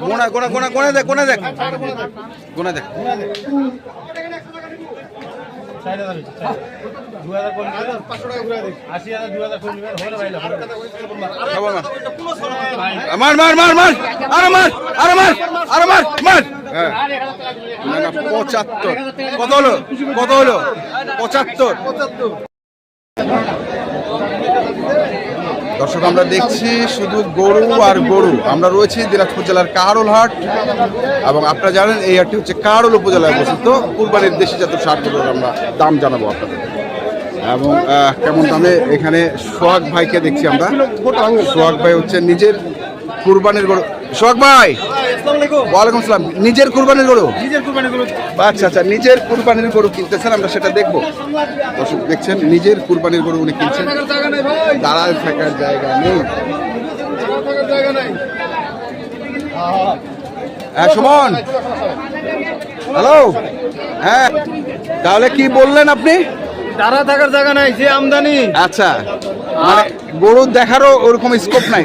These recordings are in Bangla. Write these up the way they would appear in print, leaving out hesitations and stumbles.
গোনা দেখ গোনা দেখ 75 কত হলো 75 দর্শক আমরা দেখছি শুধু গরু আর গরু। আমরা রয়েছি দিনাজপুর জেলার কাহারোলহাট এবং আপনারা জানেন এই হাটটি হচ্ছে কাহারোল উপজেলায় অবস্থিত। কুরবানির দেশি জাতের ষাটগুলোর আমরা দাম জানাবো আপনাদের এবং কেমন দামে। এখানে সোহাগ ভাইকে দেখছি আমরা। সোহাগ ভাই হচ্ছে নিজের কুরবানির গরু। সোহাগ ভাই ওয়ালাইকুম আসসালাম। নিজের কুরবানির গরু? আচ্ছা আচ্ছা, নিজের কুরবানির গরু কিনতেছেন, আমরা সেটা দেখবো। দর্শক দেখছেন নিজের কুরবানির গরু উনি কিনছেন। দাঁড়ায় থাকার জায়গা নেই। হ্যাঁ সুমন, হ্যালো। হ্যাঁ তাহলে কি বললেন আপনি? দাঁড়া থাকার জায়গা নাই, যে আমদানি। আচ্ছা, মানে গরু দেখারও ওরকম স্কোপ নাই,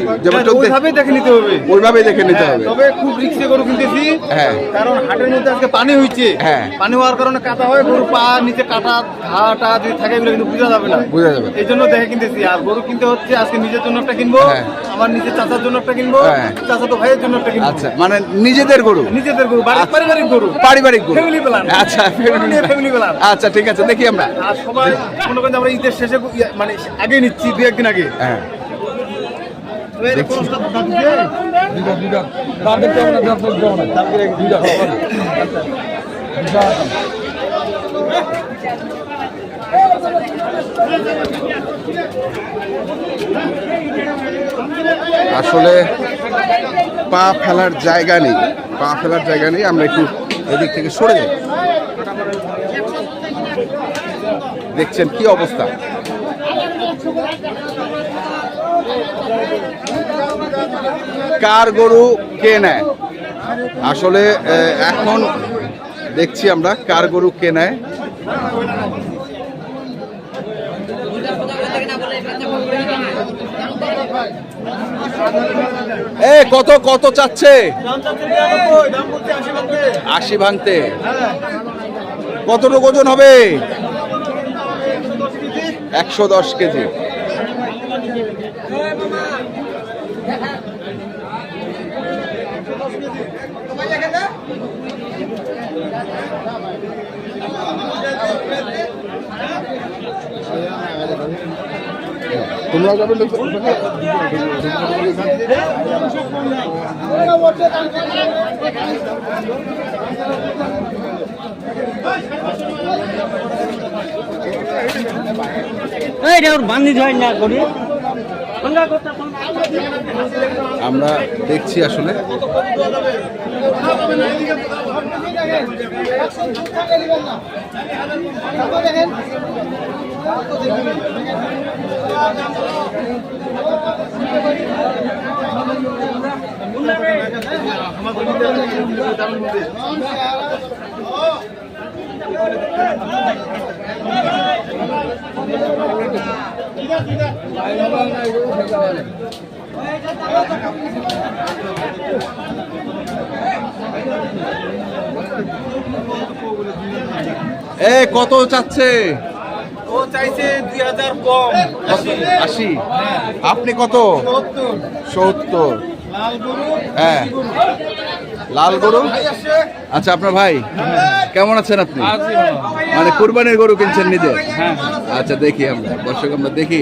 ওইভাবেই দেখে নিতে হবে। ওইভাবেই দেখে নিতে হবে। তবে খুব রিস্কে গরু কিনতেছি। হ্যাঁ, কারণ হাটের মধ্যে আজকে পানি হয়েছে। হ্যাঁ, পানি হওয়ার কারণে কাটা হয়, গরু পা নিচে কাটা ঘাটা যদি থাকে এগুলো কিন্তু বোঝা যাবে না। এই জন্য দেখে কিনতেছি। আর গরু কিনতে হচ্ছে আজকে নিজের জন্য একটা কিনবো, আমার নিজের চাচার জন্য একটা কিনবো, চাচাতো ভাইয়ের জন্য একটা কিনবো। আচ্ছা, মানে নিজেদের গরু? নিজেদের গরু, পারিবারিক গরু। পারিবারিক গরু, ফ্যামিলি প্ল্যান। আচ্ছা, ফ্যামিলি প্ল্যান। আচ্ছা ঠিক আছে, দেখি আমরা। আর সবাই মনে করেন আমরা ঈদের শেষে মানে আগে নিচ্ছি, দু একদিন আগে। হ্যাঁ, আসলে পা ফেলার জায়গা নেই, আমরা একটু এদিক থেকে সরে যাই। দেখছেন কি অবস্থা। কার গরু কে নেয়? আসলে এখন দেখছি আমরা কার গরু কে নেয়। কত কত চাচ্ছে? 80 ভাঙতে। কতটুকু ওজন হবে? 110 কেজি। তোমরা যাবে আমরা দেখছি আসলে কত চাচ্ছে? ও চাইছে 2000 কম, 80। আপনি কত? 70। লাল গরু। হ্যাঁ, লাল গরু। আচ্ছা, আপনার ভাই কেমন আছেন আপনি? মানে কুরবানির গরু কিনছেন নিজে? আচ্ছা, দেখি আমরা, দর্শক আমরা দেখি।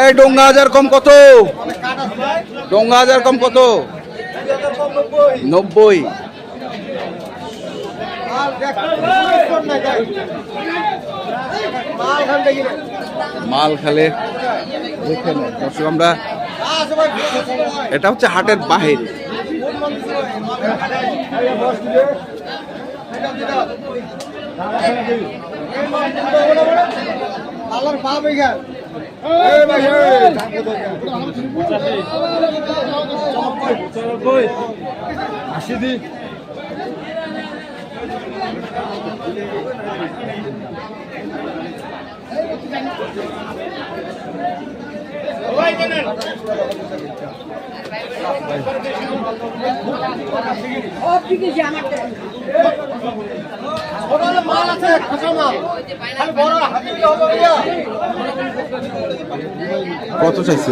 এই ডোঙ্গা হাজার কম কত? ডোঙ্গা হাজার কম কত? 90। মাল খালে দেখে দর্শক আমরা, এটা হচ্ছে হাটের বাহির। কত চাইছে?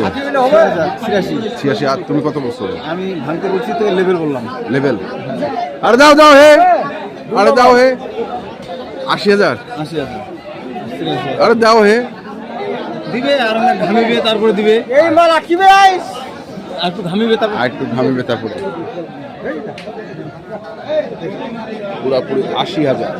86। আর তুমি কত বলছো? আমি ভাঙতে বলছি তো লেভেল বললাম। লেভেল? আরে দাও দাও হে, আরে দাও হে। 80,000। 80,000। আরে দাও হে। দিবে আর অনেক ঘামিবে তারপরে দিবে। এই মাল আকিবে আইস। আর একটু ঘামিবে তারপর। আর একটু ঘামিবে তারপরে। পুরাপুরি 80,000।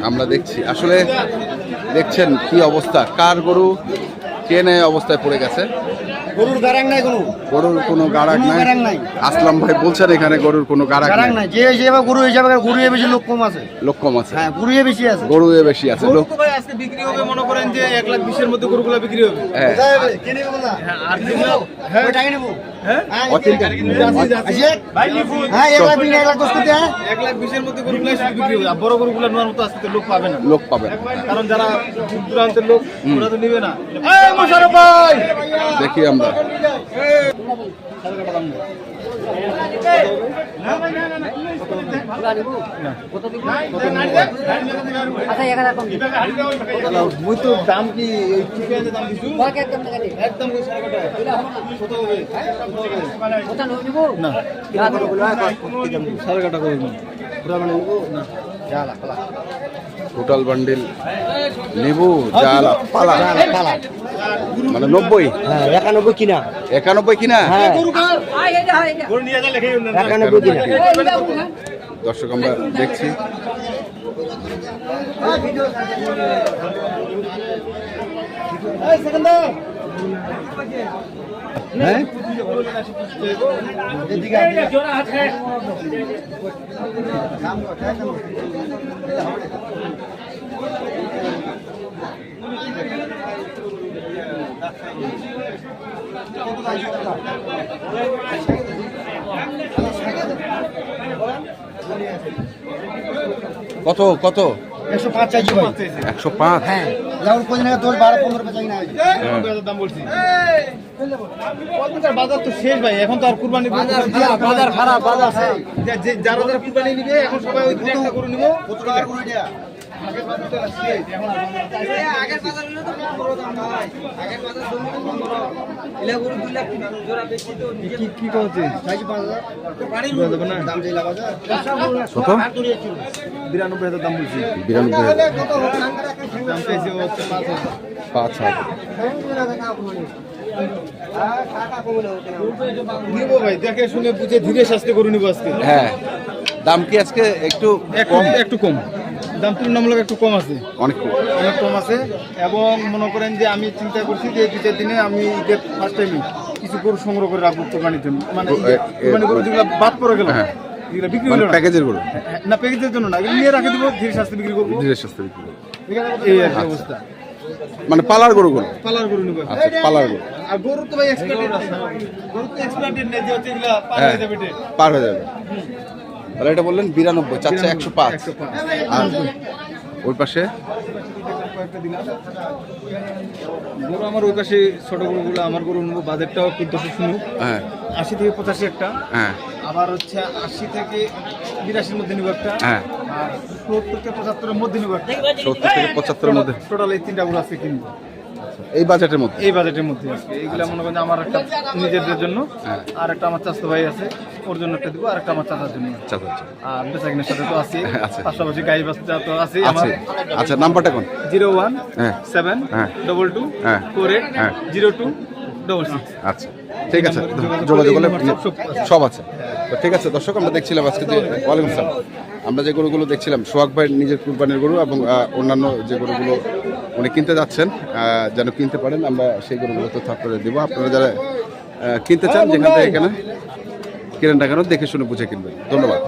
আমরা দেখছি আসলে, দেখছেন কি অবস্থা, কার গরু কে নেয় অবস্থায় পড়ে গেছে। গরুর গারাং নাই, গরুর কোনো গারাক নাই। আসলাম ভাই বলছেন এখানে গরুর কোনো গারাক নাই। যে হিসেবে গরু হিসাবে গরু বেশি লোক কম আছে। লোক কম আছে? হ্যাঁ, গরু বেশি আছে। গরু বেশি আছে। লোক তো ভাই আজকে বিক্রি হবে, মনে করেন যে 1,20,000 মধ্যে গরুগুলো বিক্রি হবে। হ্যাঁ। কে নেবে বলা? আর দিনো হ্যাঁ ওই টাকা নেব। হ্যাঁ অতিনটা ভাই লিখুন। হ্যাঁ 1,10,000 করতে 1,20,000 মধ্যে গরুগুলো শুধু বিক্রি হবে। আর বড় গরুগুলো নেওয়ার মতো আজকে লোক পাবে না। লোক পাবে না, কারণ যারা দূর দূরান্তের লোক ওরা তো নেবে না। এই মোশারফ ভাই দেখি আমরা। মুই তো দাম কি দাম দিছু একদম কত হবে না 7.5 করে পুরো মানে না জালা পালা টোটাল বান্ডিল নেবু জালা পালা মানে 90। হ্যাঁ 91 কিনা 91 কিনা। গরু নিয়ে যা লেখে 91 কিনা। দর্শক আমরা দেখছি হ্যাঁ কত কত? 105 চাইছি ভাই। 105? হ্যাঁ যেমন কোন জায়গা 10 12 15 বেচা কিনা হয়েছে। দাম বলছি বাজার তো শেষ ভাই, এখন তো আর কুরবানি বাজার খারাপ। বাজার যারা যারা কুরবানি নিবে এখন সবাই ওই একটা করে নিব। কত টাকা করে এটা? আগের বাজার তো শেষ, এখন আগের বাজার হলো তো 15 দাম ভাই। আগের বাজার 15 এলা গরু 2 লাখ জোড়া বেশি তো কি করছে? 5,000 পানি দেব না দাম দিলা বাজার কত? 92,000 দাম বলছি। 92,000 দাম পেয়েছে হচ্ছে 5,000। 5,000। নিব ভাই, দেখে শুনে বুঝে ধীরে শাস্তি করে নিব আজকে। হ্যাঁ, দাম কি আজকে একটু কম? একটু কম দাম, তুলনামূলক একটু কম আছে, অনেক কম। অনেক কম আছে। এবং মনে করেন যে আমি চিন্তা করছি যে 2-4 দিনে আমি ঈদের ফার্স্ট টাইমে কিছু গরু সংগ্রহ করে রাখবো কোরবানির জন্য। মানে কোরবানি গরু যেগুলো বাদ পড়ে গেল এগুলো বিক্রি হলো না। প্যাকেজের গরু না, প্যাকেজের জন্য না, এগুলো নিয়ে রাখে দিব, ধীরে শাস্তি বিক্রি করবো। ধীরে সুস্থে বিক্রি করবো। এই আর কি অবস্থা। মানে পালার গরুগুলো? পালার গরু নিব। আচ্ছা, পালার গরু। আর গরু তো ভাই এক্সপার্টেড আছে, গরু তো এক্সপার্টেড নেই যে হচ্ছে এগুলা পার হয়ে যাবে। পার হয়ে যাবে। তাহলে এটা বললেন 92, চাচ্ছে 105। আর ওই পাশে গরু আমার ওই পাশে ছোট গরুগুলো আমার গরু নেবো, বাজেটটাও একটু দশ শুনুক। হ্যাঁ 80 থেকে 85 একটা, হ্যাঁ আবার হচ্ছে 80 থেকে 82 মধ্যে নিব একটা, হ্যাঁ, আর 70 থেকে 75 মধ্যে নিব একটা। 70 থেকে 75 মধ্যে টোটাল এই 3টা গরু আজকে কিনবো এই বাজেটের মধ্যে। এই বাজেটের মধ্যে আজকে। এইগুলা মনে করেন আমার একটা নিজেদের জন্য, হ্যাঁ। আর একটা আমার চাচা ভাই আছে ওর জন্য একটা দিব, আর একটা আমার চাচার জন্য। আচ্ছা আচ্ছা আর বেচাকিনের সাথে তো আছে, আচ্ছা। পাশাপাশি গাই বাচ্চা তো আছে আমার। আচ্ছা, নাম্বারটা কোন? 01722 হ্যাঁ। 480266। আচ্ছা, ঠিক আছে, যোগাযোগ করলে সব আছে। তো ঠিক আছে দর্শক, আমরা দেখছিলাম আজকে যে ওয়ালাইকুম আসসালাম। আমরা যে গরুগুলো দেখছিলাম সোহাগ ভাই নিজের কুরবানির গরু এবং অন্যান্য যে গরুগুলো উনি কিনতে যাচ্ছেন যেন কিনতে পারেন, আমরা সেই গরুগুলো তথ্য আপনাদের দেবো। আপনারা যারা কিনতে চান যেখান থেকে এখানে কিনেন না কেন দেখে শুনে বুঝে কিনবেন। ধন্যবাদ।